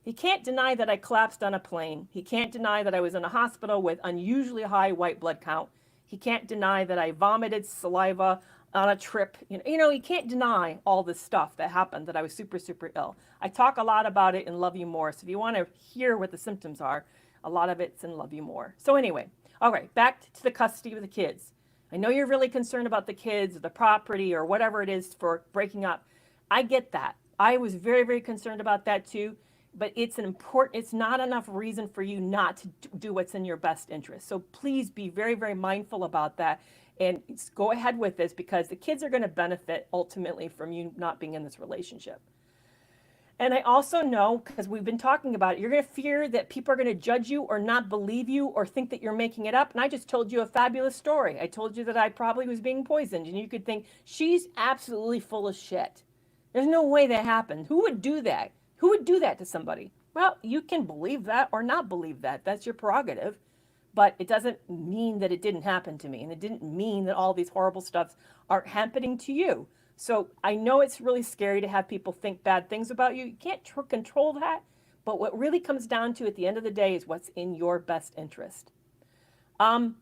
he can't deny that I collapsed on a plane. He can't deny that I was in a hospital with unusually high white blood count. He can't deny that I vomited saliva on a trip. He can't deny all this stuff that happened, that I was super ill. I talk a lot about it in Love You More. So if you want to hear what the symptoms are, a lot of it's in Love You More. So anyway, all right, back to the custody of the kids. I know you're really concerned about the kids, or the property, or whatever it is for breaking up. I get that. I was very, very concerned about that too. But it's not enough reason for you not to do what's in your best interest. So please be very, very mindful about that. And go ahead with this, because the kids are going to benefit ultimately from you not being in this relationship. And I also know, because we've been talking about it, you're going to fear that people are going to judge you or not believe you or think that you're making it up. And I just told you a fabulous story. I told you that I probably was being poisoned, and you could think, she's absolutely full of shit. There's no way that happened. Who would do that? Who would do that to somebody? Well, you can believe that or not believe that. That's your prerogative. But it doesn't mean that it didn't happen to me. And it didn't mean that all these horrible stuffs aren't happening to you. So I know it's really scary to have people think bad things about you. You can't control that. But what really comes down to at the end of the day is what's in your best interest. And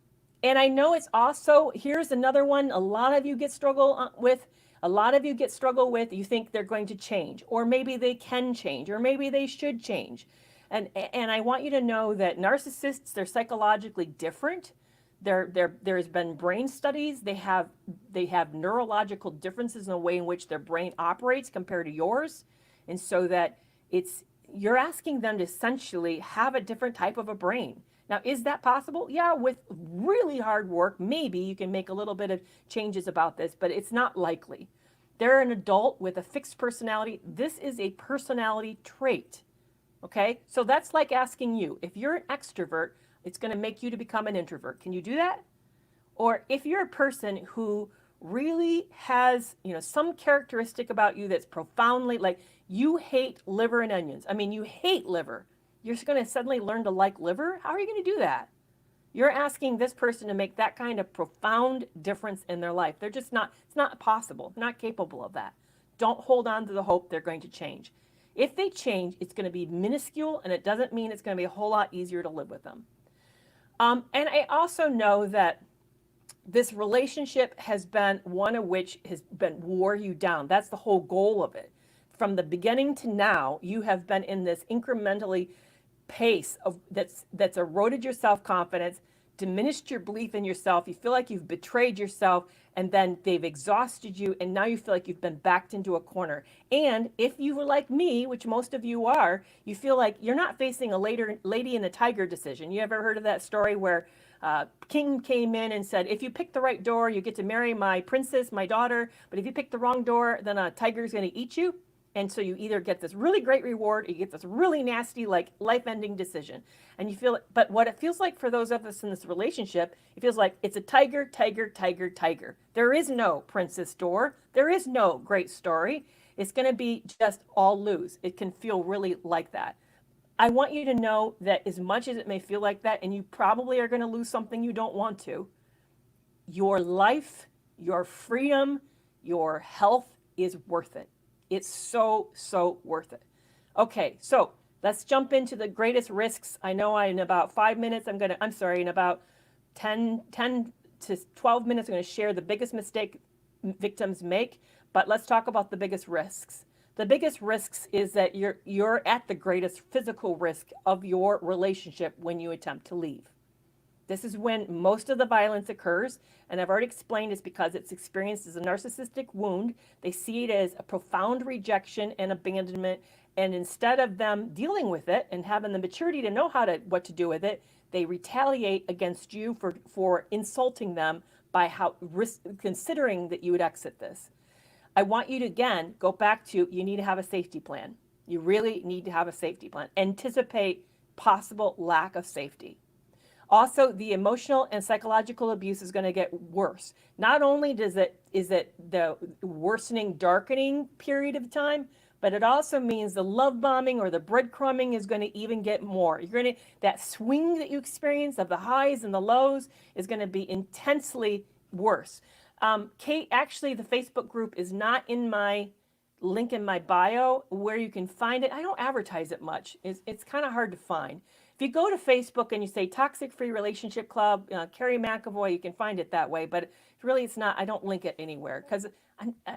I know it's also, here's another one a lot of you get struggle with. A lot of you get struggle with, you think they're going to change, or maybe they can change, or maybe they should change. And I want you to know that narcissists, they're psychologically different. There's been brain studies. They have neurological differences in the way in which their brain operates compared to yours. And so that you're asking them to essentially have a different type of a brain. Now, is that possible? Yeah, with really hard work, maybe you can make a little bit of changes about this, but it's not likely. They're an adult with a fixed personality. This is a personality trait. Okay, so that's like asking you, if you're an extrovert, it's going to make you to become an introvert. Can you do that? Or if you're a person who really has, some characteristic about you that's profoundly, like you hate liver and onions. I mean, you hate liver. You're just going to suddenly learn to like liver? How are you going to do that? You're asking this person to make that kind of profound difference in their life. They're just not, it's not possible, not capable of that. Don't hold on to the hope they're going to change. If they change, it's going to be minuscule, and it doesn't mean it's going to be a whole lot easier to live with them. And I also know that this relationship has been one of which has been wore you down. That's the whole goal of it. From the beginning to now, you have been in this incrementally pace of that's eroded your self-confidence, diminished your belief in yourself. You feel like you've betrayed yourself, and then they've exhausted you, and now you feel like you've been backed into a corner. And if you were like me, which most of you are, you feel like you're not facing a lady and the tiger decision. You ever heard of that story where king came in and said, if you pick the right door, you get to marry my princess, my daughter, but if you pick the wrong door, then a tiger's going to eat you? And so you either get this really great reward or you get this really nasty, like life-ending decision. And you feel, but what it feels like for those of us in this relationship, it feels like it's a tiger, tiger, tiger, tiger. There is no princess door. There is no great story. It's going to be just all lose. It can feel really like that. I want you to know that as much as it may feel like that, and you probably are going to lose something you don't want to, your life, your freedom, your health is worth it. It's so, so worth it. Okay, so let's jump into the greatest risks. I know in about 5 minutes, in about 10 to 12 minutes, I'm going to share the biggest mistake victims make, but let's talk about the biggest risks. The biggest risks is that you're at the greatest physical risk of your relationship when you attempt to leave. This is when most of the violence occurs, and I've already explained it's because it's experienced as a narcissistic wound. They see it as a profound rejection and abandonment, and instead of them dealing with it and having the maturity to know what to do with it, they retaliate against you for insulting them by considering that you would exit this. I want you to, again, go back to, you need to have a safety plan. You really need to have a safety plan. Anticipate possible lack of safety. Also, the emotional and psychological abuse is going to get worse. Not only is it the worsening, darkening period of time, but it also means the love bombing or the breadcrumbing is going to even get more. That swing that you experience of the highs and the lows is going to be intensely worse. Kate, actually, the Facebook group is not in my link in my bio where you can find it. I don't advertise it much. It's kind of hard to find. If you go to Facebook and you say Toxic Free Relationship Club, Kerry McAvoy, you can find it that way. But really, it's not. I don't link it anywhere because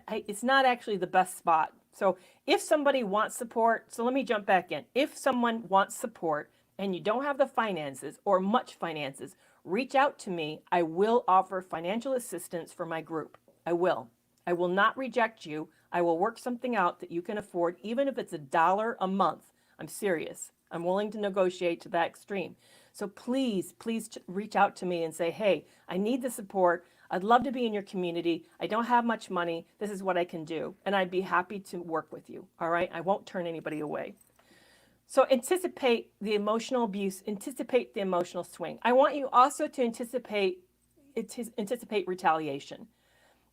it's not actually the best spot. So if somebody wants support, so let me jump back in. If someone wants support and you don't have the finances or much finances, reach out to me. I will offer financial assistance for my group. I will. I will not reject you. I will work something out that you can afford, even if it's $1 a month. I'm serious. I'm willing to negotiate to that extreme. So please, please reach out to me and say, hey, I need the support. I'd love to be in your community. I don't have much money. This is what I can do. And I'd be happy to work with you. All right. I won't turn anybody away. So anticipate the emotional abuse, anticipate the emotional swing. I want you also to anticipate retaliation.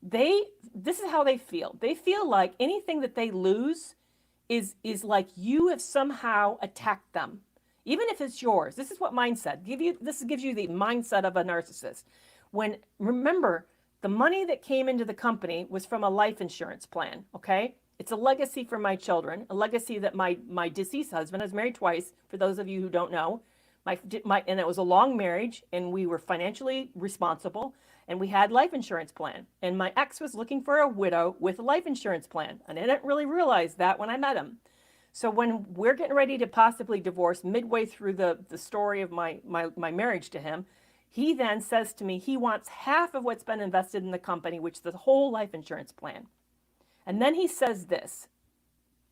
This is how they feel. They feel like anything that they lose is like you have somehow attacked them. Even if it's yours. This is what mindset. This gives you the mindset of a narcissist. When, remember, the money that came into the company was from a life insurance plan, okay? It's a legacy for my children, a legacy that my deceased husband, I was married twice, for those of you who don't know, and it was a long marriage, and we were financially responsible, and we had life insurance plan. And my ex was looking for a widow with a life insurance plan, and I didn't really realize that when I met him. So when we're getting ready to possibly divorce midway through the story of my marriage to him, he then says to me he wants half of what's been invested in the company, which is the whole life insurance plan. And then he says this,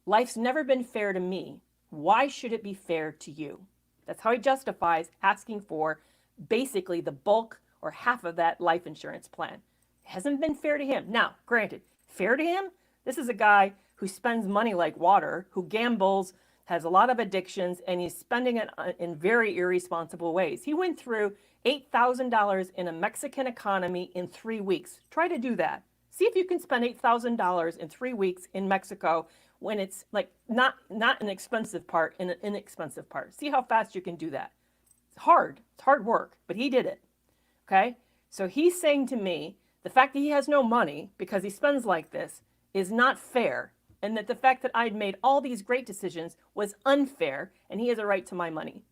life's never been fair to me. Why should it be fair to you? That's how he justifies asking for basically the bulk or half of that life insurance plan. It hasn't been fair to him. Now, granted, fair to him? This is a guy who spends money like water, who gambles, has a lot of addictions, and he's spending it in very irresponsible ways. He went through $8,000 in a Mexican economy in 3 weeks. Try to do that. See if you can spend $8,000 in 3 weeks in Mexico when it's like not an expensive part, in an inexpensive part. See how fast you can do that. It's hard work, but he did it. Okay? So he's saying to me, the fact that he has no money because he spends like this is not fair, and that the fact that I'd made all these great decisions was unfair, and he has a right to my money.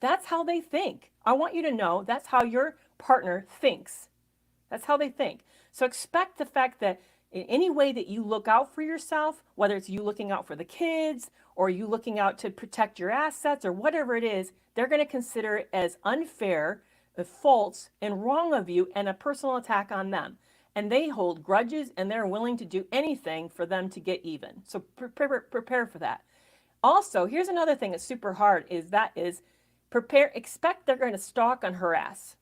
That's how they think. I want you to know that's how your partner thinks. That's how they think. So expect the fact that in any way that you look out for yourself, whether it's you looking out for the kids or you looking out to protect your assets or whatever it is, they're going to consider it as unfair, false, and wrong of you, and a personal attack on them. And they hold grudges, and they're willing to do anything for them to get even. So prepare for that. Also, here's another thing that's super hard expect they're going to stalk and harass.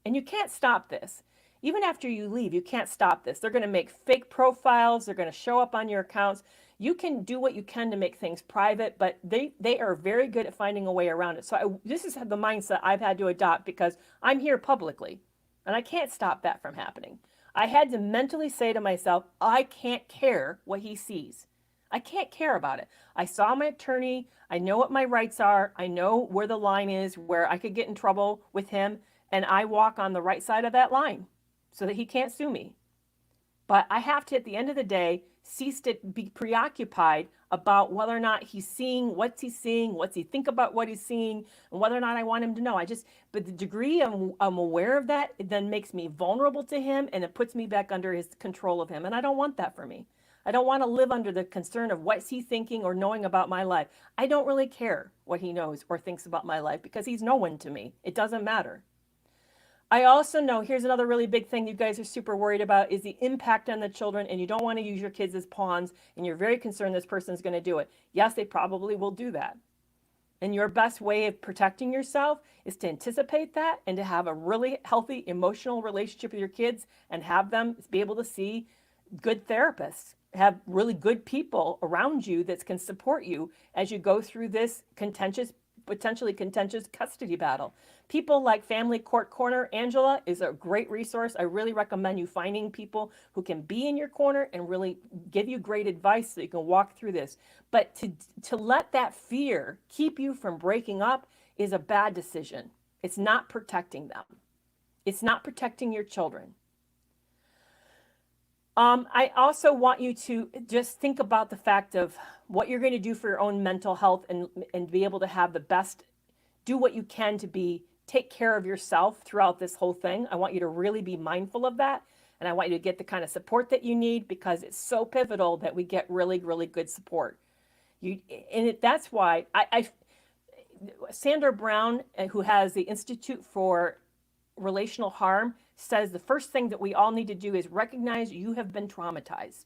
And you can't stop this. Even after you leave, you can't stop this. They're going to make fake profiles. They're going to show up on your accounts. You can do what you can to make things private, but they are very good at finding a way around it. So this is the mindset I've had to adopt because I'm here publicly, and I can't stop that from happening. I had to mentally say to myself, I can't care what he sees. I can't care about it. I saw my attorney. I know what my rights are. I know where the line is, where I could get in trouble with him, and I walk on the right side of that line so that he can't sue me. But I have to, at the end of the day, cease to be preoccupied about whether or not he's seeing, what's he think about what he's seeing, and whether or not I want him to know. But the degree I'm aware of that, it then makes me vulnerable to him, and it puts me back under his control of him. And I don't want that for me. I don't want to live under the concern of what's he thinking or knowing about my life. I don't really care what he knows or thinks about my life because he's no one to me. It doesn't matter. I also know, here's another really big thing you guys are super worried about, is the impact on the children, and you don't want to use your kids as pawns, and you're very concerned this person's going to do it. Yes, they probably will do that. And your best way of protecting yourself is to anticipate that and to have a really healthy emotional relationship with your kids and have them be able to see good therapists, have really good people around you that can support you as you go through this potentially contentious custody battle. People like Family Court Corner, Angela, is a great resource. I really recommend you finding people who can be in your corner and really give you great advice so you can walk through this. But to let that fear keep you from breaking up is a bad decision. It's not protecting them. It's not protecting your children. I also want you to just think about the fact of what you're going to do for your own mental health and be able to have the best, do what you can to take care of yourself throughout this whole thing. I want you to really be mindful of that. And I want you to get the kind of support that you need because it's so pivotal that we get really, really good support. That's why Sandra Brown, who has the Institute for relational harm says the first thing that we all need to do is recognize you have been traumatized.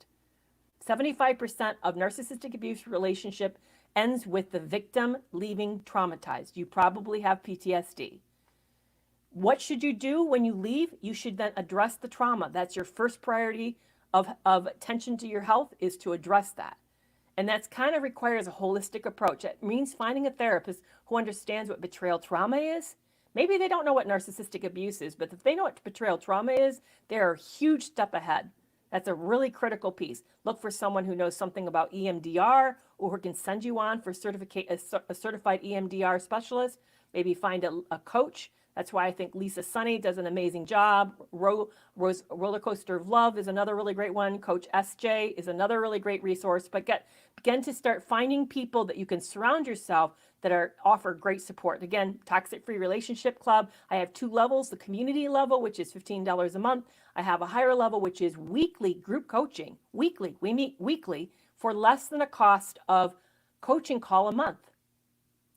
75% of narcissistic abuse relationship ends with the victim leaving traumatized. You probably have PTSD. What should you do when you leave? You should then address the trauma. That's your first priority of attention to your health, is to address that. And that's kind of requires a holistic approach. It means finding a therapist who understands what betrayal trauma is. Maybe they don't know what narcissistic abuse is, but if they know what betrayal trauma is, they're a huge step ahead. That's a really critical piece. Look for someone who knows something about EMDR, or who can send you on for a certified EMDR specialist. Maybe find a coach. That's why I think Lisa Sunny does an amazing job. Roller Coaster of Love is another really great one. Coach SJ is another really great resource. But begin to start finding people that you can surround yourself that offer great support. Again, Toxic Free Relationship Club. I have 2 levels: the community level, which is $15 a month. I have a higher level, which is weekly group coaching. Weekly, we meet weekly for less than a cost of coaching call a month.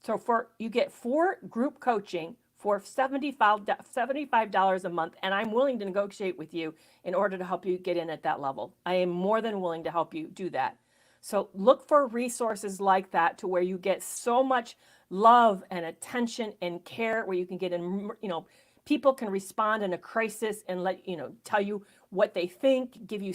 So you get 4 group coaching for $75 a month, and I'm willing to negotiate with you in order to help you get in at that level. I am more than willing to help you do that. So look for resources like that, to where you get so much love and attention and care, where you can get in, people can respond in a crisis and tell you what they think, give you,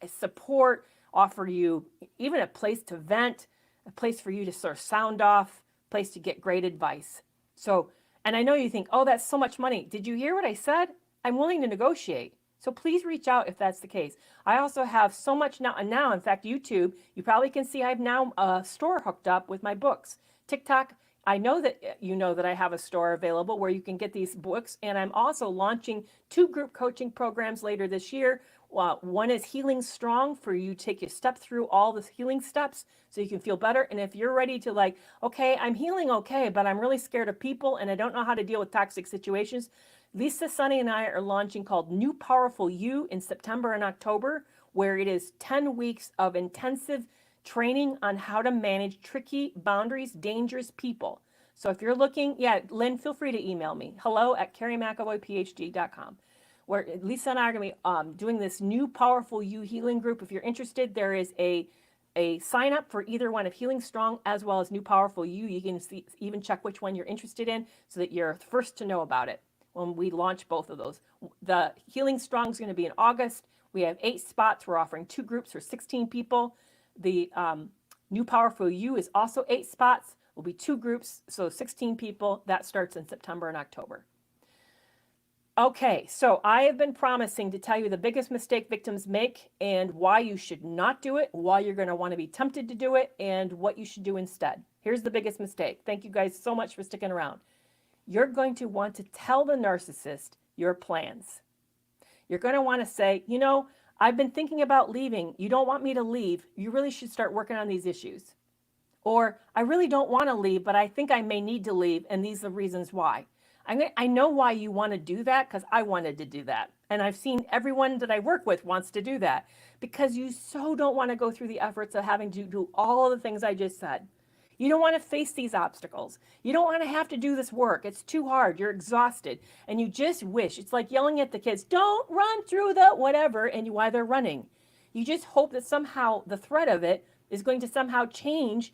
support, offer you even a place to vent, a place for you to sort of sound off, a place to get great advice. So, and I know you think, oh, that's so much money. Did you hear what I said? I'm willing to negotiate. So please reach out if that's the case. I also have so much now. And now, in fact, YouTube, you probably can see I've now a store hooked up with my books. TikTok, I know that that I have a store available where you can get these books. And I'm also launching 2 group coaching programs later this year. One is Healing Strong, for you to take your step through all the healing steps so you can feel better. And if you're ready to okay, I'm healing okay, but I'm really scared of people and I don't know how to deal with toxic situations, Lisa, Sunny, and I are launching called New Powerful You in September and October, where it is 10 weeks of intensive training on how to manage tricky boundaries, dangerous people. So if you're looking, Lynn, feel free to email me, hello@kerrymcavoyphd.com. Where Lisa and I are going to be doing this New Powerful You healing group. If you're interested, there is a sign up for either one of Healing Strong as well as New Powerful You. You can even check which one you're interested in so that you're first to know about it when we launch both of those. The Healing Strong is going to be in August. We have 8 spots. We're offering 2 groups for 16 people. The New Powerful You is also 8 spots. Will be 2 groups, so 16 people. That starts in September and October. Okay, so I have been promising to tell you the biggest mistake victims make and why you should not do it, why you're going to want to be tempted to do it, and what you should do instead. Here's the biggest mistake. Thank you guys so much for sticking around. You're going to want to tell the narcissist your plans. You're going to want to say, I've been thinking about leaving. You don't want me to leave. You really should start working on these issues. Or, I really don't want to leave, but I think I may need to leave, and these are the reasons why. I know why you want to do that, because I wanted to do that. And I've seen everyone that I work with wants to do that, because you so don't want to go through the efforts of having to do all of the things I just said. You don't want to face these obstacles. You don't want to have to do this work. It's too hard. You're exhausted. And you just wish. It's like yelling at the kids, don't run through the whatever, and while they're running. You just hope that somehow the threat of it is going to somehow change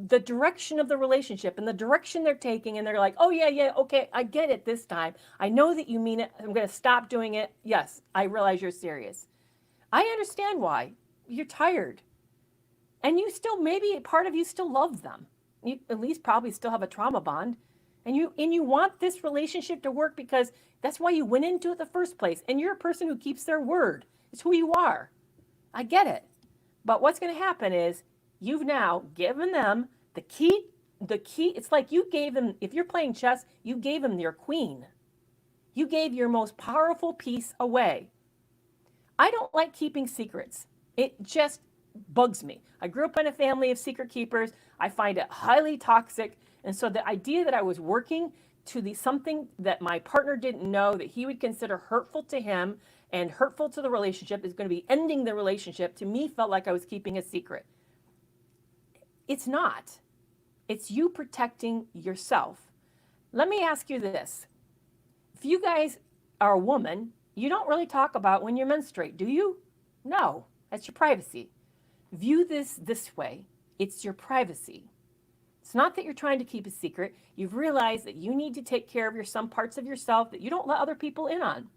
the direction of the relationship and the direction they're taking. And they're like, oh, yeah, okay, I get it this time. I know that you mean it. I'm going to stop doing it. Yes, I realize you're serious. I understand why. You're tired. And you still, maybe part of you still loves them. You at least probably still have a trauma bond. And you want this relationship to work because that's why you went into it the first place. And you're a person who keeps their word. It's who you are. I get it. But what's going to happen is you've now given them the key. It's like you gave them, if you're playing chess, you gave them your queen. You gave your most powerful piece away. I don't like keeping secrets. It just bugs me. I grew up in a family of secret keepers. I find it highly toxic. And so the idea that I was working to something that my partner didn't know that he would consider hurtful to him and hurtful to the relationship is going to be ending the relationship, to me felt like I was keeping a secret. It's not. It's you protecting yourself. Let me ask you this. If you guys are a woman, you don't really talk about when you menstruate, do you? No, that's your privacy. View this way. It's your privacy. It's not that you're trying to keep a secret. You've realized that you need to take care of some parts of yourself that you don't let other people in on.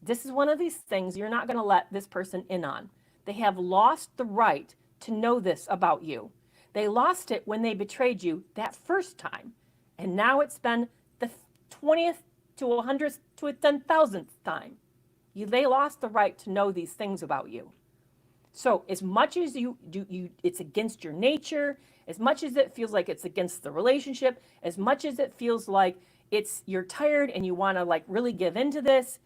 This is one of these things you're not going to let this person in on. They have lost the right to know this about you. They lost it when they betrayed you that first time. And now it's been the 20th to 100th to a 10,000th time. They lost the right to know these things about you. So as much as it's against your nature, as much as it feels like it's against the relationship, as much as it feels like you're tired and you want to like really give into this,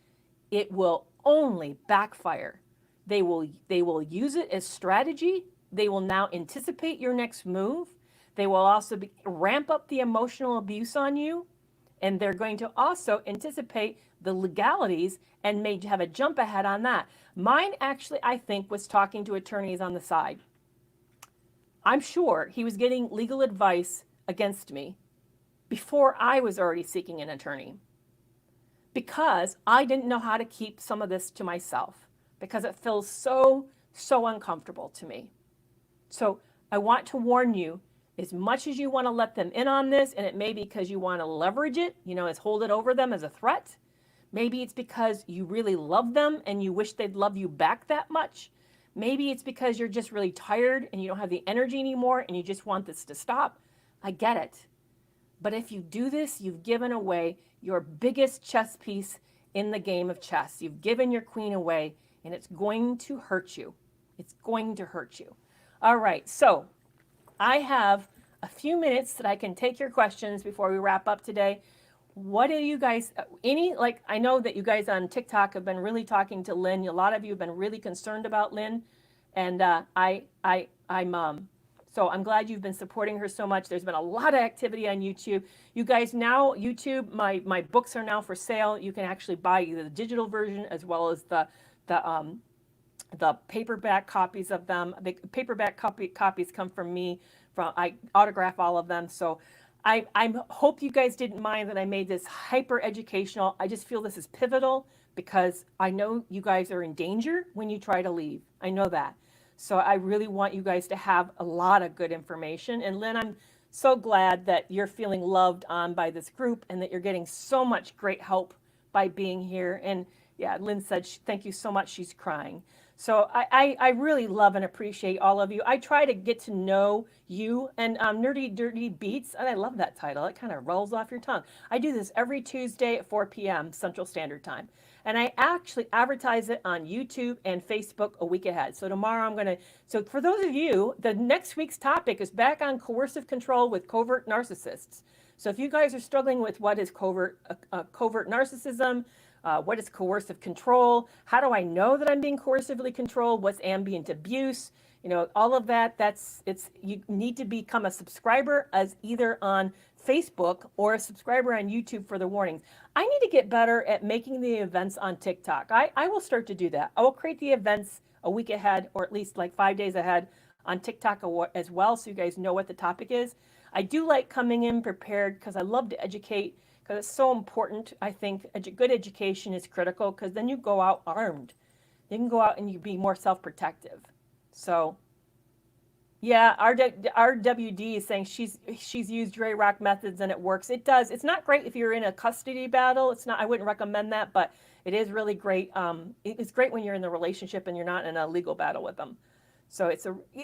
it will only backfire. They will use it as strategy. They will now anticipate your next move. They will also ramp up the emotional abuse on you. And they're going to also anticipate the legalities and may have a jump ahead on that. Mine actually, I think, was talking to attorneys on the side. I'm sure he was getting legal advice against me before I was already seeking an attorney, because I didn't know how to keep some of this to myself, because it feels so uncomfortable to me. So I want to warn you, as much as you want to let them in on this, and it may be because you want to leverage it, as hold it over them as a threat. Maybe it's because you really love them and you wish they'd love you back that much. Maybe it's because you're just really tired and you don't have the energy anymore and you just want this to stop. I get it. But if you do this, you've given away your biggest chess piece in the game of chess. You've given your queen away, and it's going to hurt you. It's going to hurt you. All right, so I have a few minutes that I can take your questions before we wrap up today. What do you guys, I know that you guys on TikTok have been really talking to Lynn. A lot of you have been really concerned about Lynn. And so I'm glad you've been supporting her so much. There's been a lot of activity on YouTube. You guys now, YouTube, my books are now for sale. You can actually buy either the digital version as well as the paperback copies of them. The paperback copies come from me. I autograph all of them. So I hope you guys didn't mind that I made this hyper educational. I just feel this is pivotal because I know you guys are in danger when you try to leave. I know that. So I really want you guys to have a lot of good information. And Lynn, I'm so glad that you're feeling loved on by this group and that you're getting so much great help by being here. And yeah, Lynn said, thank you so much. She's crying. So I really love and appreciate all of you. I try to get to know you, and Nerdy Dirty Beats, and I love that title. It kind of rolls off your tongue. I do this every Tuesday at 4 p.m. Central Standard Time. And I actually advertise it on YouTube and Facebook a week ahead. So tomorrow so for those of you, the next week's topic is back on coercive control with covert narcissists. So if you guys are struggling with what is covert narcissism, what is coercive control? How do I know that I'm being coercively controlled? What's ambient abuse? All of that, you need to become a subscriber as either on Facebook or a subscriber on YouTube for the warnings. I need to get better at making the events on TikTok. I will start to do that. I will create the events a week ahead, or at least like 5 days ahead on TikTok as well, so you guys know what the topic is. I do like coming in prepared because I love to educate, because it's so important. I think good education is critical, because then you go out armed. You can go out and you be more self-protective. So, yeah, RWD is saying she's used Grey Rock methods and it works. It does. It's not great if you're in a custody battle. It's not. I wouldn't recommend that, but it is really great. It's great when you're in the relationship and you're not in a legal battle with them. So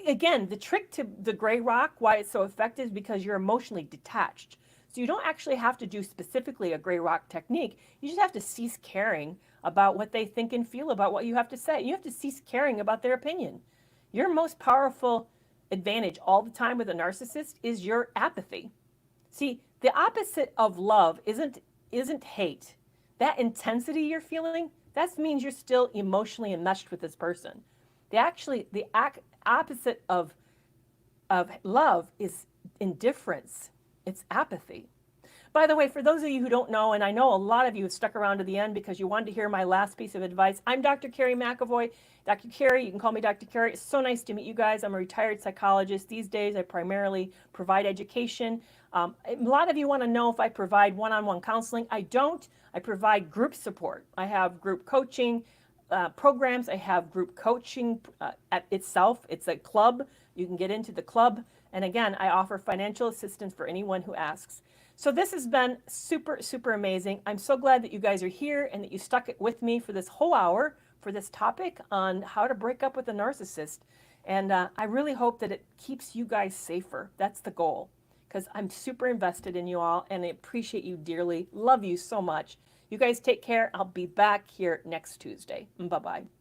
again, the trick to the Grey Rock, why it's so effective, is because you're emotionally detached. So you don't actually have to do specifically a Grey Rock technique. You just have to cease caring about what they think and feel about what you have to say. You have to cease caring about their opinion. Your most powerful advantage all the time with a narcissist is your apathy. See, the opposite of love isn't hate. That intensity you're feeling, that means you're still emotionally enmeshed with this person. The opposite of love is indifference. It's apathy. By the way, for those of you who don't know, and I know a lot of you have stuck around to the end because you wanted to hear my last piece of advice, I'm Dr. Kerry McAvoy. Dr. Kerry, you can call me Dr. Kerry. It's so nice to meet you guys. I'm a retired psychologist. These days, I primarily provide education. A lot of you want to know if I provide one-on-one counseling. I don't. I provide group support. I have group coaching programs. I have group coaching at itself. It's a club. You can get into the club. And again, I offer financial assistance for anyone who asks. So this has been super, super amazing. I'm so glad that you guys are here and that you stuck it with me for this whole hour for this topic on how to break up with a narcissist. And I really hope that it keeps you guys safer. That's the goal, because I'm super invested in you all and I appreciate you dearly. Love you so much. You guys take care. I'll be back here next Tuesday. Bye-bye.